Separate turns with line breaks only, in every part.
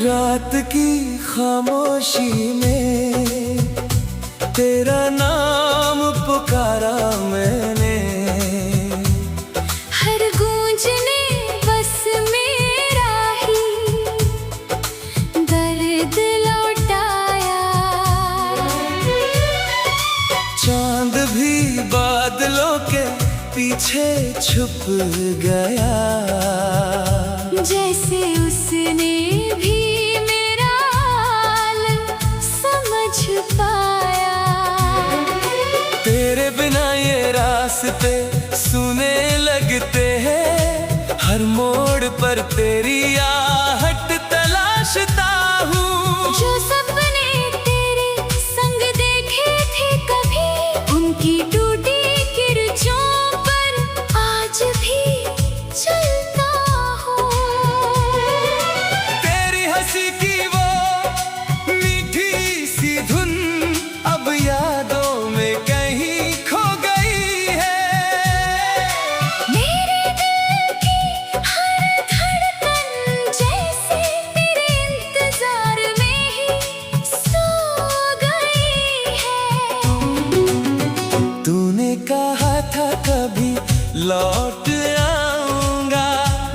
रात की खामोशी में तेरा नाम पुकारा मैंने।
हर गूंजने बस मेरा ही दर्द लौटाया।
चांद भी बादलों के पीछे छुप गया।
जैसे उसने भी मेरा हाल समझ पाया।
तेरे बिना ये रास्ते सुने लगते हैं, हर मोड़ पर तेरी आहट तलाशता हूँ।
जो सपने तेरे संग देखे थे कभी, उनकी टूटी किरचों पर आज भी चलता हूँ।
तेरी हंसी की वो मीठी सी धुन अब यादों में कहीं खो गई है।
मेरे दिल की हर धड़कन जैसे तेरे इंतजार में ही सो गई है।
तूने कहा था कभी लौट आऊंगा,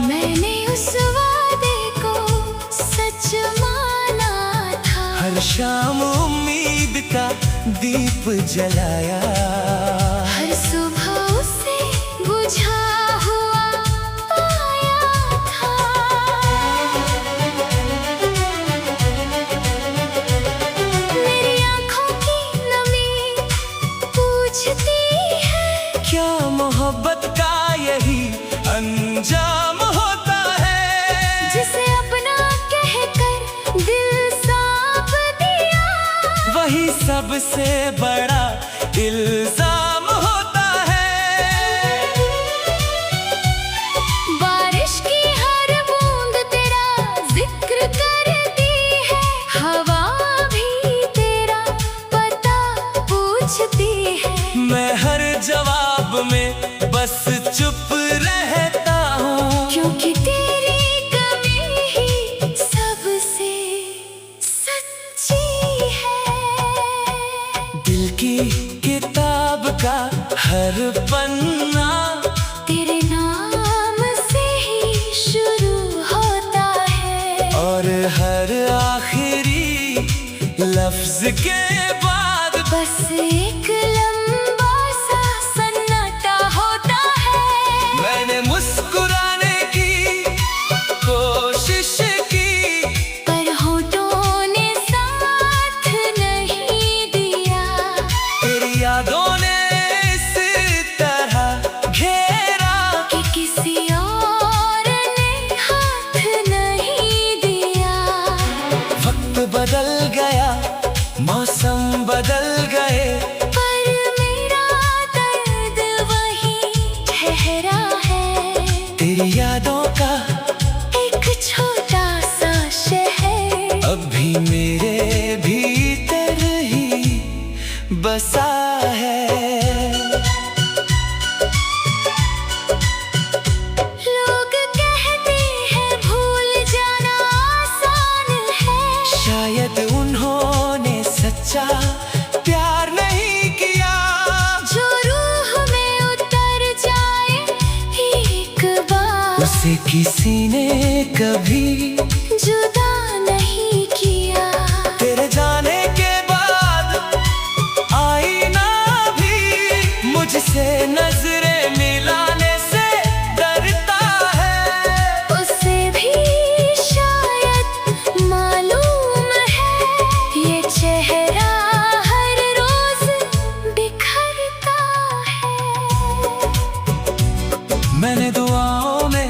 मैंने उस वादे को सच माना था।
हर शाम उम्मीद का दीप जलाया।
हर सुबह उसे बुझा हुआ पाया था। मेरी आँखों की नमी पूछती है,
क्या मोहब्बत का यही अंजाम होता है?
जिसे अपना कहकर दिल सौंप दिया,
वही सबसे बड़ा इल्जाम होता है।
बारिश की हर बूंद तेरा जिक्र करती है। हवा भी तेरा पता पूछती है।
मैं हर जवाब में बस चुप रहता हूँ,
क्योंकि तेरी कमी ही सबसे सच्ची है।
दिल की किताब का हर पन्ना
तेरे नाम से ही शुरू होता है।
और हर आखिरी लफ्ज के बाद
बस एक लंबा सा सन्नाटा होता है।
मैंने मुस्कुराने की कोशिश की,
पर होठों ने साथ नहीं दिया।
तेरी यादों ने इस तरह घेरा
कि किसी और ने हाथ नहीं दिया।
वक्त बदल गया, मौसम बदल गए,
पर मेरा दर्द वही ठहरा है।
तेरी यादों का
एक छोटा सा शहर
अब भी मेरे भीतर ही बसा है।
लोग कहते हैं भूल जाना आसान है।
शायद उन्होंने सच्चा प्यार नहीं किया।
जो रूह में उतर जाए एक बार,
उसे किसी ने कभी
जुदा नहीं किया।
तेरे जाने के बाद आईना भी मुझसे नजरें मिलाने से डरता है।
उसे भी शायद मालूम है, ये चेहरा हर रोज बिखरता है।
मैंने दुआओं में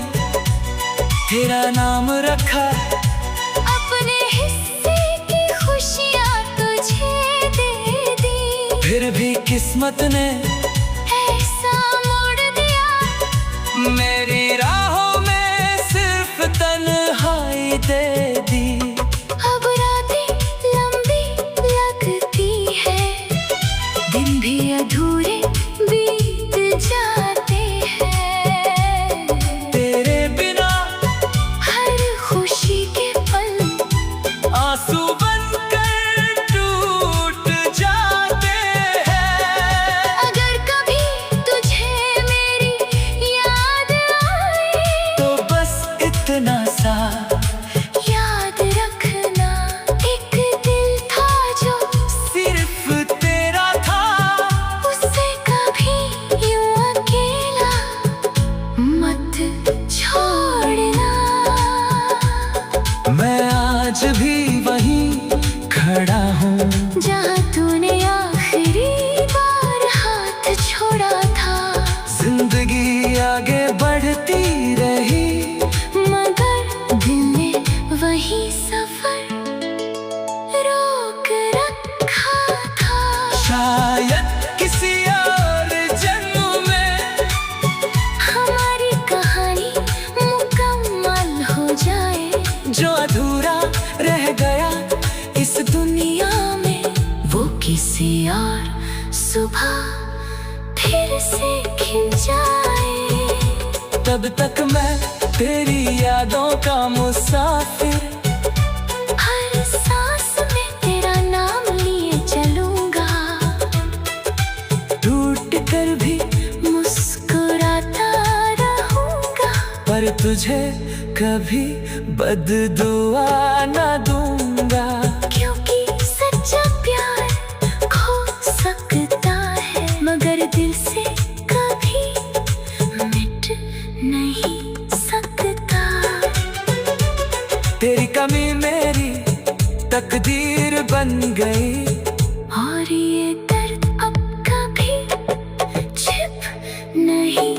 तेरा नाम रखा,
अपने हिस्से की खुशियाँ तुझे दे दी।
फिर भी किस्मत ने
ऐसा मोड़ दिया,
मेरी राहों में सिर्फ तन्हाई दे दी।
अब रातें लंबी लगती है, दिन भी अधूरे बीत जाते हैं।
तेरे बिना
हर खुशी के पल
तक मैं तेरी यादों का मुसाफिर।
हर सांस में तेरा नाम लिए चलूंगा,
टूट कर भी
मुस्कुराता रहूंगा।
पर तुझे कभी बददुआ न दूंगा।
क्योंकि सच्चा प्यार खो सकता है, मगर दिल से कभी मिट नहीं सकता।
तेरी कमी मेरी तकदीर बन गई,
और ये दर्द अब कभी छिप नहीं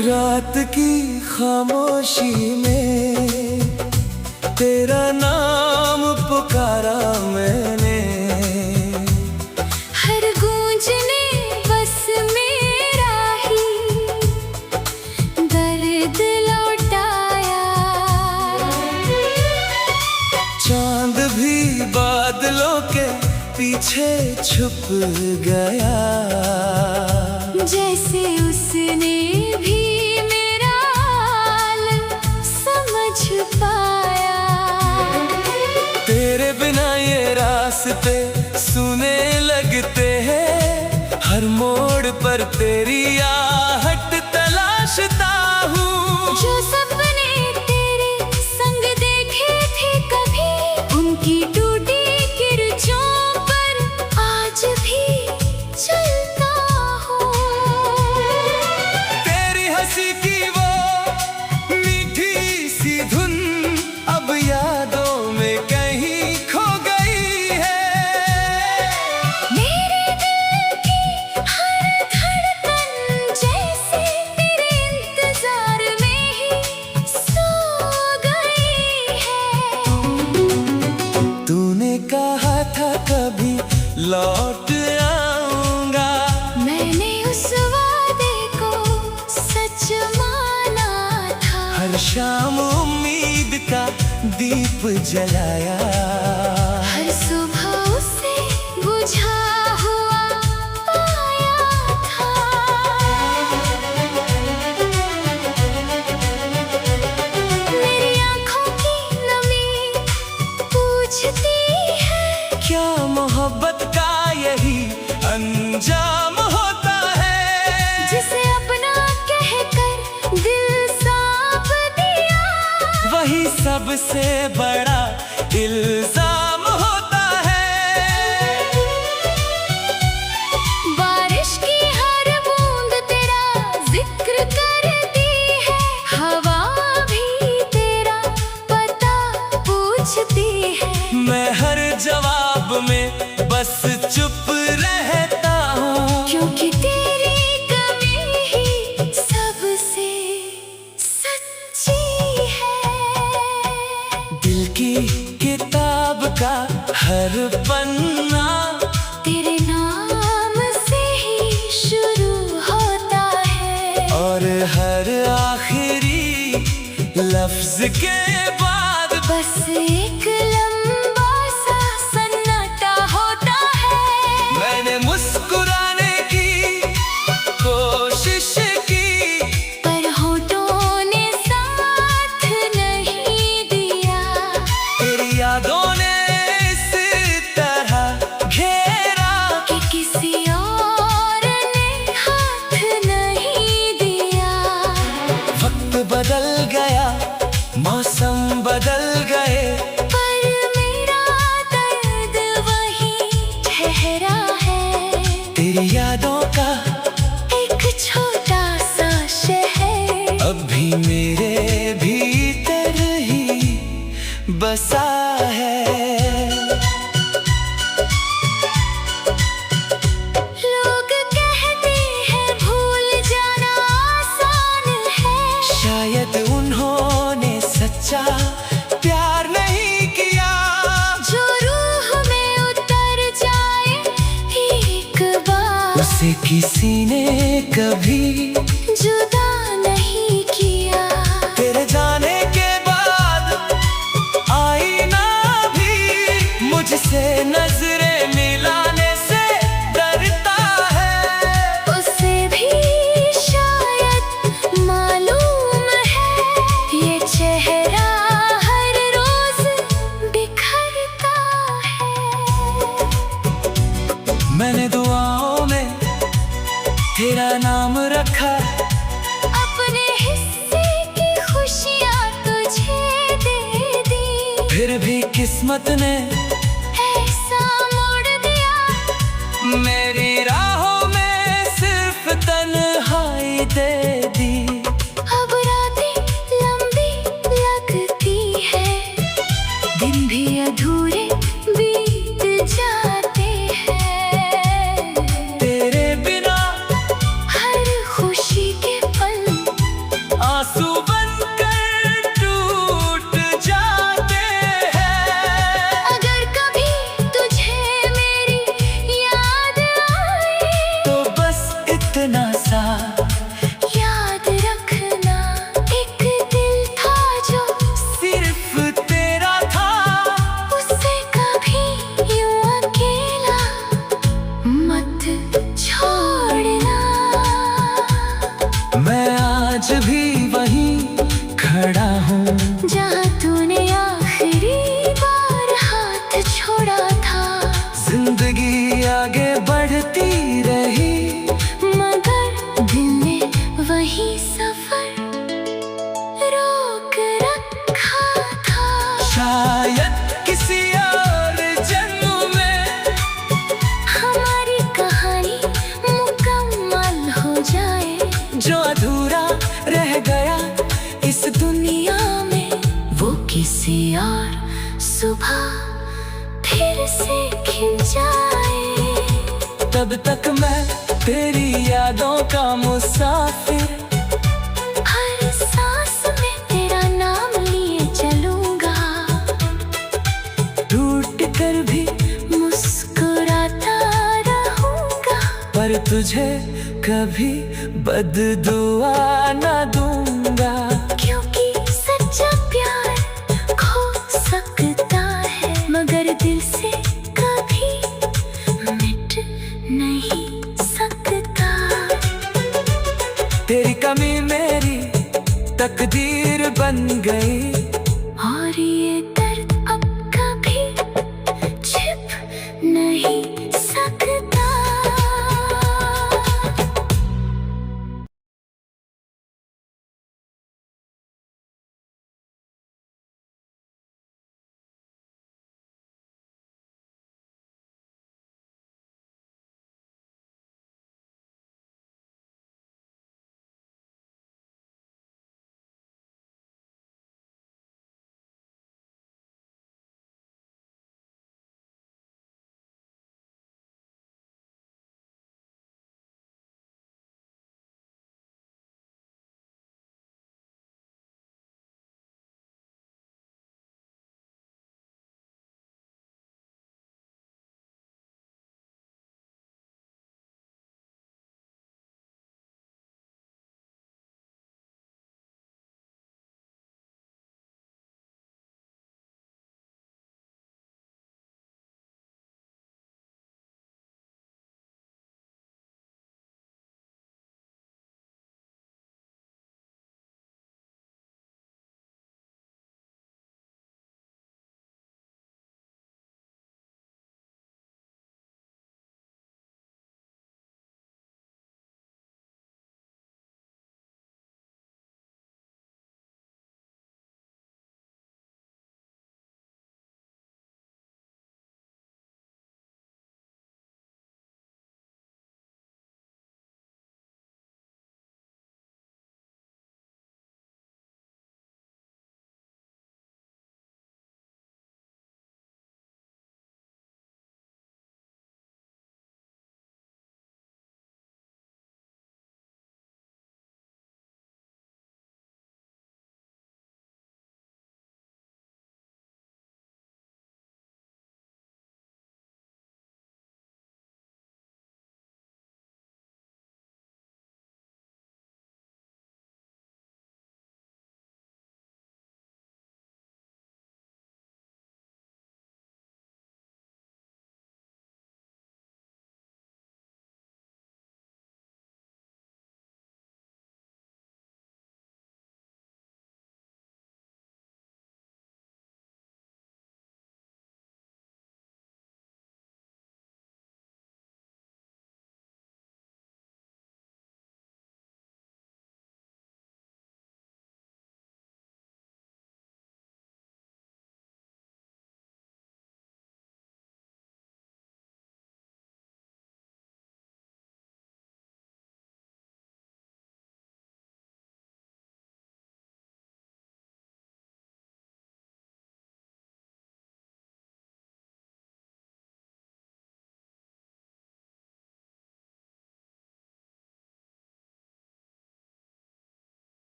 रात की खामोशी में तेरा नाम पुकारा मैंने,
हर गूंजने बस मेरा ही दर्द लौटाया।
चांद भी बादलों के पीछे छुप गया,
जैसे उसने भी मेरा हाल समझ पाया।
तेरे बिना ये रास्ते सुने लगते हैं, हर मोड़ पर तेरी आहट तलाशता हूँ।
जो सपने तेरे संग देखे थे कभी, उनकी टूटी किरचों पर आज भी चलता हूँ।
तेरी हंसी की वो मीठी सी धुन अब यादों में कहीं खो गई है।
मेरे दिल की हर धड़कन जैसे तेरे इंतजार में ही सो गई है।
तूने कहा था कभी लौट आऊंगा,
मैंने उस वादे को सच माना था।
हर शाम उम्मीद का दीप जलाया,
हर सुबह उसे बुझा हुआ पाया था। मेरी आँखों की नमी पूछती है,
क्या मोहब्बत का यही अंजाम होता है?
जिसे अपना कहकर दिल सौंप दिया,
वही सबसे बड़ा इल्जाम होता है।
बारिश की हर बूंद तेरा जिक्र करती है, हवा भी तेरा पता पूछती है।
मैं हर जवाब में बस चुप रहता हूँ,
क्योंकि तेरी कमी ही सबसे सच्ची है।
दिल की किताब का हर पन्ना
तेरे नाम से ही शुरू होता है,
और हर आखिरी लफ्ज के बाद
बस एक लंबा सा सन्नाटा होता है।
मैंने मुस्कुराने की कोशिश की,
पर होठों ने साथ नहीं दिया।
तेरी यादों ने इस तरह घेरा,
कि किसी और ने हाथ नहीं दिया।
वक्त बदल गया, मौसम बदल गए,
पर मेरा दर्द वही ठहरा है।
तेरी यादों का
एक छोटा सा शहर
अब भी मेरे भीतर ही बसा है।
लोग कहते हैं भूल जाना आसान है,
शायद उन्होंने सच्चा प्यार नहीं किया,
जो रूह में उतर जाए एक बार,
उसे किसी ने कभी
जुदा नहीं किया।
तेरे जाने के बाद आईना भी मुझसे नजरें मिलाने से डरता है।
उसे भी शायद मालूम है, ये चेहरा हर रोज बिखरता है।
मैंने दुआओं में किस्मत ने
ऐसा मोड़ दिया,
मेरी राहों में सिर्फ तन्हाई दे दी।
अब रातें लंबी लगती है, दिन भी अधूरे बीत जाते हैं।
तेरे बिना
हर खुशी के पल
आंसू बनकर टूट जाते हैं।
अगर कभी तुझे मेरी याद आए,
तो बस इतना सा
याद रखना, एक दिल था जो
सिर्फ तेरा था।
उसे कभी यूं अकेला मत छोड़ना।
मैं आज भी वहीं खड़ा हूँ,
जहाँ तूने आखिरी बार हाथ छोड़ा था,
जिंदगी आगे बढ़ती रही।
मगर दिल ने वही सफर रोक रखा था।
शायद किसी और जन्म में
हमारी कहानी मुकम्मल हो जाए,
जो अधूरा रह गया इस दुनिया में,
वो किसी और सुबह फिर से खिल जाए।
तब तक मैं तेरी यादों का मुसाफिर,
हर सांस में तेरा नाम लिए चलूंगा,
टूट कर भी
मुस्कुराता रहूंगा।
पर तुझे कभी बददुआ न दूंगा।
क्योंकि सच्चा प्यार खो सकता है, मगर दिल से कभी मिट नहीं सकता।
तेरी कमी मेरी तकदीर बन गई,
और ये दर्द अब कभी छिप नहीं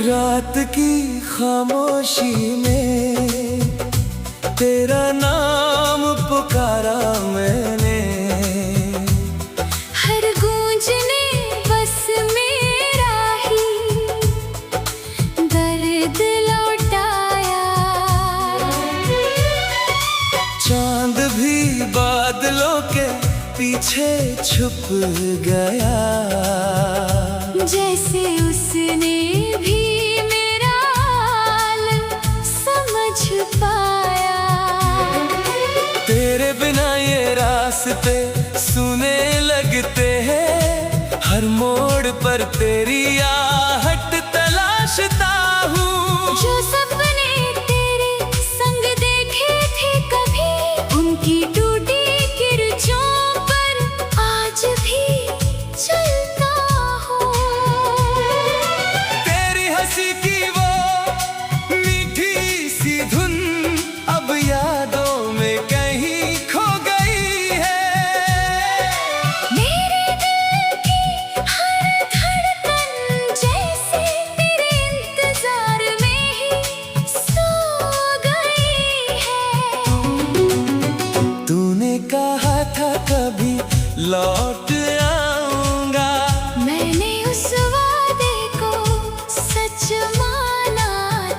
रात की खामोशी में तेरा नाम पुकारा मैंने,
हर गूंजने बस मेरा ही दर्द लौटाया।
चांद भी बादलों के पीछे छुप गया,
जैसे उसने भी मेरा हाल समझ पाया।
तेरे बिना ये रास्ते सुने लगते हैं, हर मोड़ पर तेरी आहट तलाशता हूँ।
जो सपने तेरे संग देखे थे कभी, उनकी टूटी किरचों पर आज भी चलता हूँ।
तेरी हंसी की वो मीठी सी धुन अब यादों में कहीं खो गई है।
मेरे दिल की हर धड़कन जैसे तेरे इंतजार में ही सो गई है।
तूने कहा था कभी लौट आऊंगा,
मैंने उस वादे को सच माना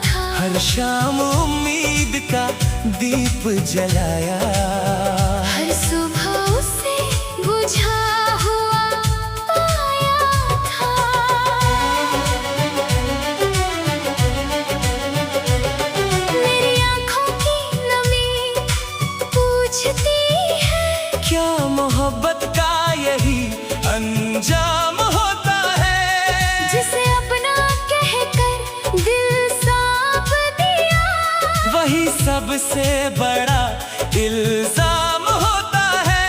था।
हर शाम उम्मीद का दीप जलाया।
हर सुबह उसे बुझा हुआ पाया था। मेरी आँखों की नमी पूछती है,
क्या मोहब्बत का यही अंजाम होता है?
जिसे अपना कहकर दिल सौंप दिया,
वही सबसे बड़ा इल्जाम होता है।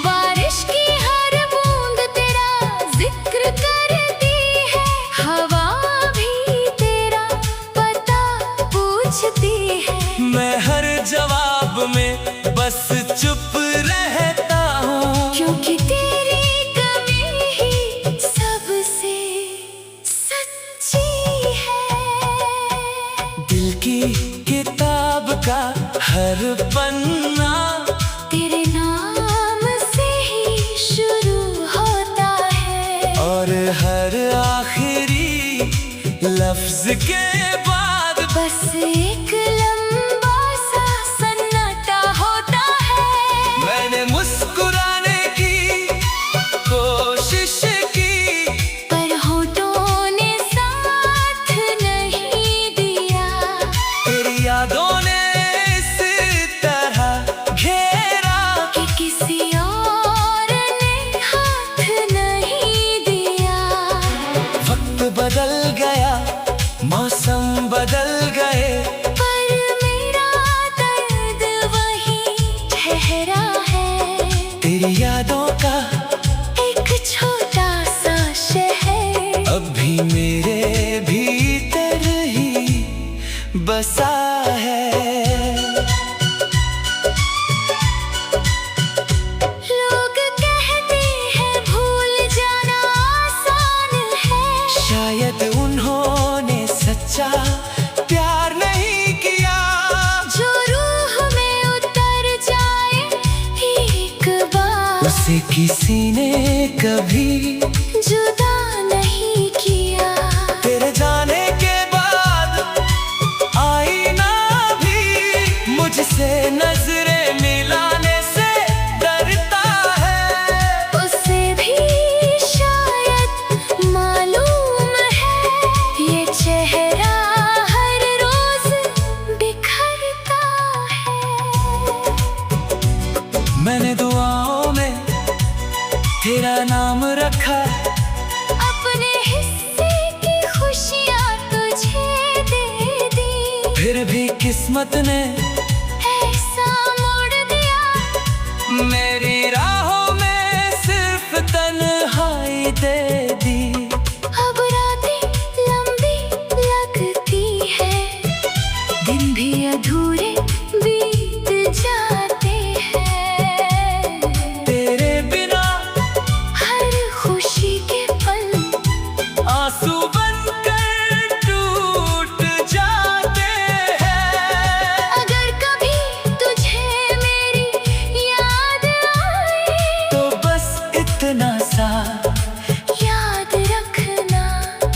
बारिश की हर बूंद तेरा जिक्र करती है, हवा भी तेरा पता पूछती है।
मैं हर जवाब में बस चुप रहता हूँ,
क्योंकि तेरी कमी ही सबसे सच्ची है।
दिल की किताब का हर पन्ना
तेरे नाम से ही शुरू होता है,
और हर आखिरी लफ्ज के बाद
बस एक लंबा सा सन्नाटा होता है।
मैंने मुस्कुराने की कोशिश की,
पर होठों ने साथ नहीं दिया।
तेरी यादों ने इस तरह घेरा
कि किसी और ने हाथ नहीं दिया।
वक्त बदल गया, मौसम बदल गए,
पर मेरा दर्द वही ठहरा है।
तेरी यादों का
एक छोटा सा शहर
अब भी मेरे भीतर ही बसा है।
लोग कहते हैं भूल जाना आसान है,
शायद उन्होंने सच्चा प्यार नहीं किया।
जो रूह में उतर जाए एक बार,
उसे किसी ने कभी
जुदा नहीं किया।
तेरे जाने के बाद आईना भी मुझसे नजरें मिलाने से डरता है।
उसे भी शायद मालूम है, ये चेहरा हर रोज बिखरता है।
मैंने दुआओं में फिर भी किस्मत ने
ऐसा मोड़ दिया,
मेरी राहों में सिर्फ तन्हाई दे दी।
अब रातें लंबी लगती है, दिन भी अधूरे बीत जाते हैं।
तेरे बिना
हर खुशी के पल
आंसू बनकर टूट जाते हैं।
अगर कभी तुझे मेरी याद आए,
तो बस इतना सा
याद रखना,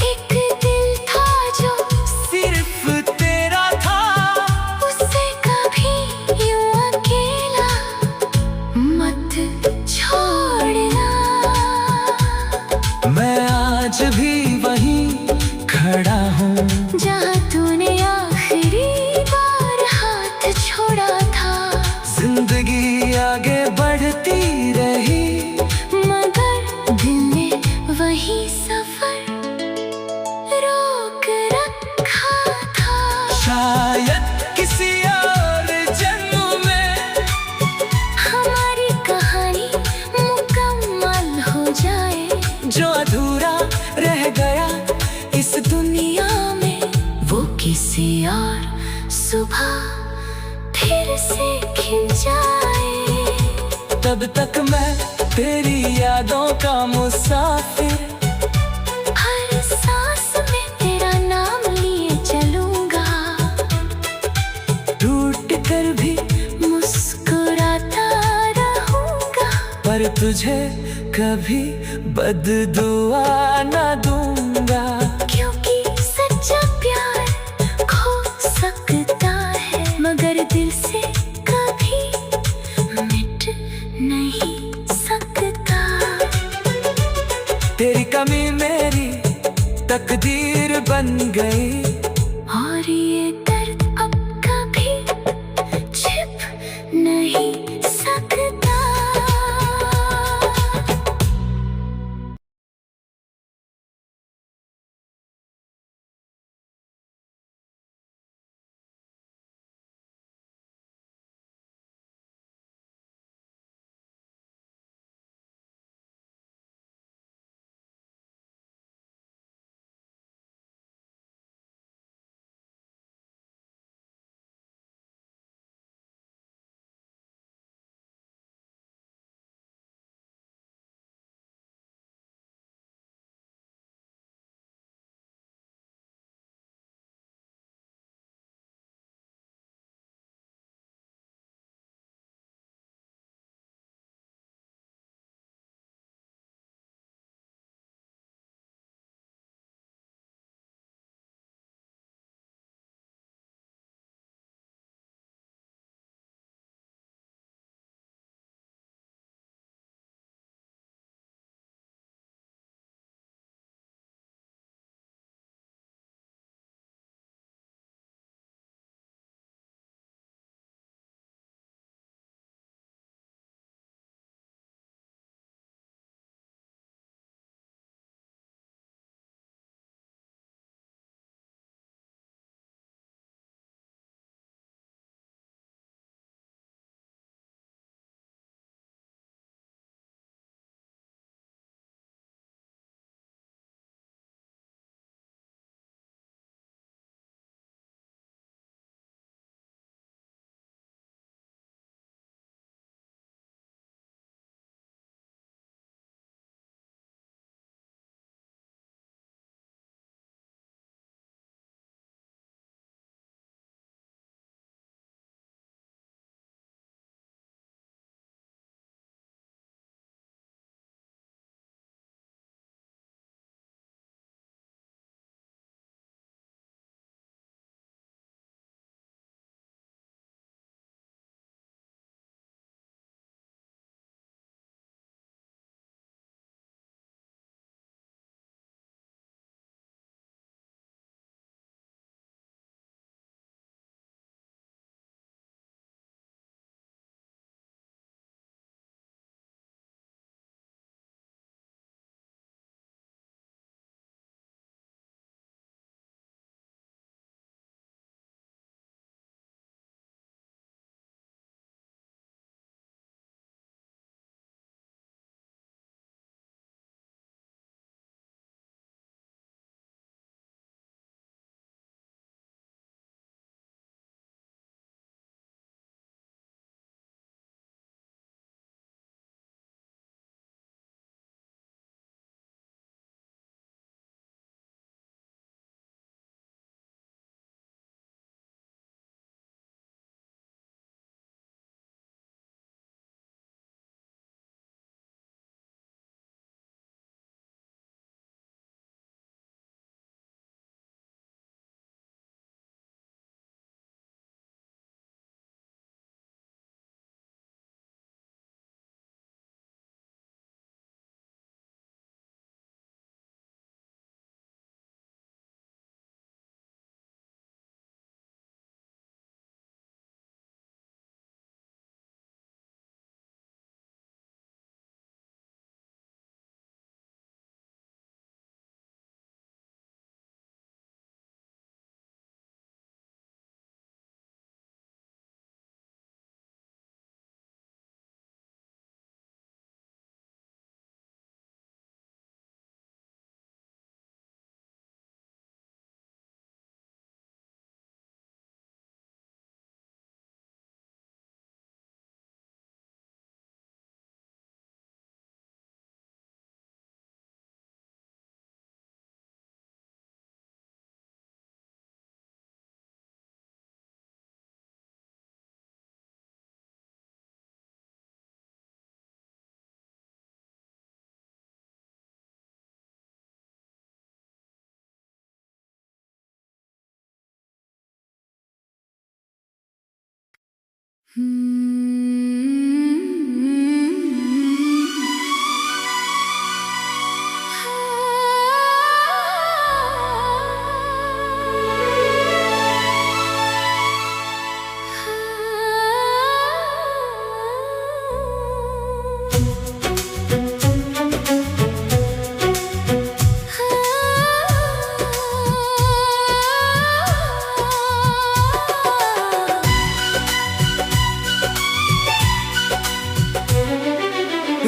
एक दिल था जो
सिर्फ तेरा था।
उसे कभी यूं अकेला मत छोड़ना।
मैं आज भी वहीं खड़ा हूँ,
जहाँ तूने आखिरी बार हाथ छोड़ा था,
जिंदगी आगे बढ़ती रही।
मगर दिल ने वही सफर रोक रखा था।
शायद किसी और जन्म में
हमारी कहानी मुकम्मल हो जाए,
जो अधूरा रह गया इस दुनिया में,
वो किसी और सुबह फिर से खिल जाए।
तब तक मैं तेरी यादों का मुसाफिर,
हर सांस में तेरा नाम लिए चलूंगा,
टूट कर भी
मुस्कुराता रहूंगा।
पर तुझे कभी बददुआ न दूंगा।
क्योंकि सच्चा प्यार खो सकता है, मगर दिल से कभी मिट नहीं सकता।
तेरी कमी मेरी तकदीर बन गई,
और ये दर्द अब कभी छिप नहीं सकता।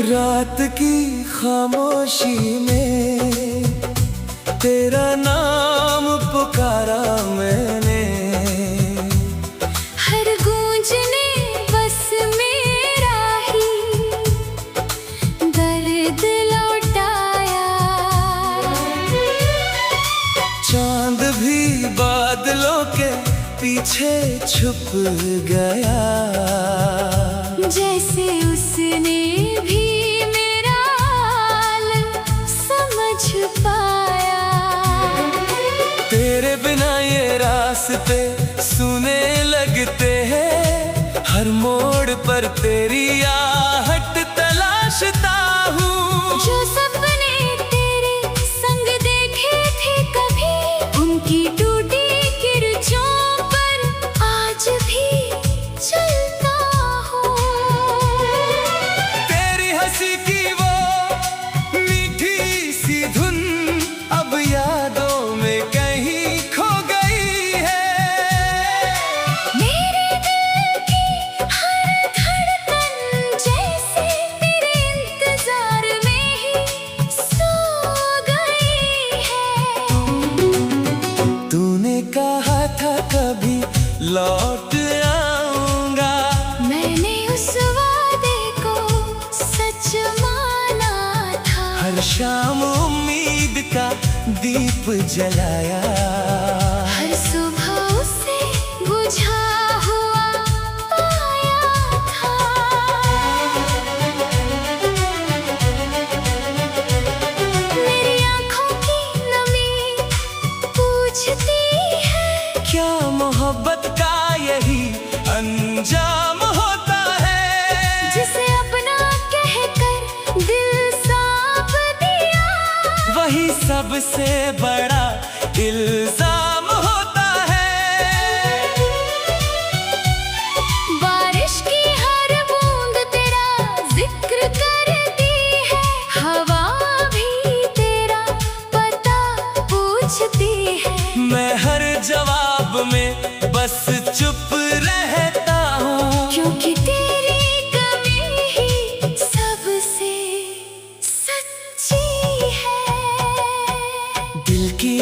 रात की खामोशी में तेरा नाम पुकारा मैंने,
हर गूंजने बस मेरा ही दर्द लौटाया।
चांद भी बादलों के पीछे छुप गया,
जैसे उसने भी मेरा हाल समझ पाया।
तेरे बिना ये रास्ते सुने लगते हैं, हर मोड़ पर तेरी आहट तलाशता हूँ।
जो सपने तेरे संग देखे थे कभी, उनकी टूटी किरचों पर आज भी चलता हूँ।
तेरी हंसी की वो मीठी सी धुन अब यादों में कहीं खो गई है।
मेरे दिल की हर धड़कन जैसे तेरे इंतजार में ही सो गई है।
तूने कहा था कभी लौट आऊंगा,
मैंने उस वादे को सच माना था।
हर शाम उम्मीद का दीप जलाया।
हर सुबह उसे बुझा हुआ पाया था। मेरी आँखों की नमी पूछती है,
क्या मोहब्बत का यही अंजाम होता है?
जिसे अपना कहकर दिल सौंप दिया,
वही सबसे बड़ा इल्जाम होता है।
बारिश की हर बूंद तेरा जिक्र करती है, हवा भी तेरा पता पूछती है।
मैं हर जवाब में बस चुप रहता हूँ,
क्योंकि तेरी कमी ही सबसे सच्ची है।
दिल की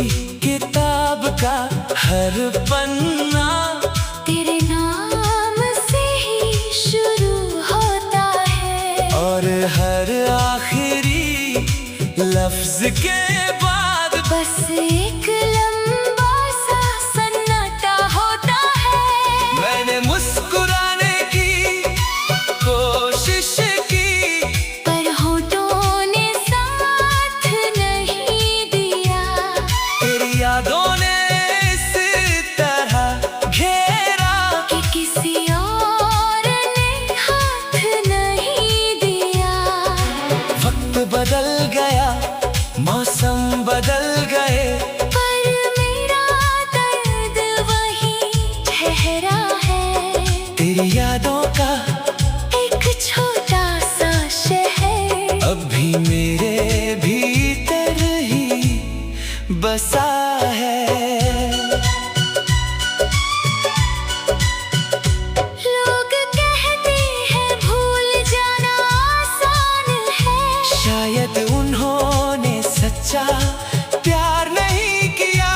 किताब का हर पन्ना
तेरे नाम से ही शुरू होता है,
और हर आखिरी लफ्ज के बाद
बस एक लंबा सा सन्नाटा होता है।
मैंने मुस्कुराने की कोशिश की,
पर होठों ने साथ नहीं दिया।
तेरी यादों ने इस तरह घेरा
कि किसी और ने हाथ नहीं दिया।
वक्त बदल गया, मौसम बदल गए,
पर मेरा दर्द वही ठहरा है।
तेरी यादों का
एक छोटा सा शहर
अब भी मेरे भीतर ही बसा है।
लोग कहते हैं भूल जाना आसान है,
शायद उन्होंने सच्चा प्यार नहीं किया।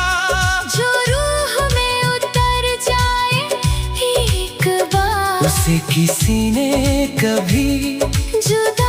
जो रूह में उतर जाए एक बार,
उसे किसी ने कभी
जुदा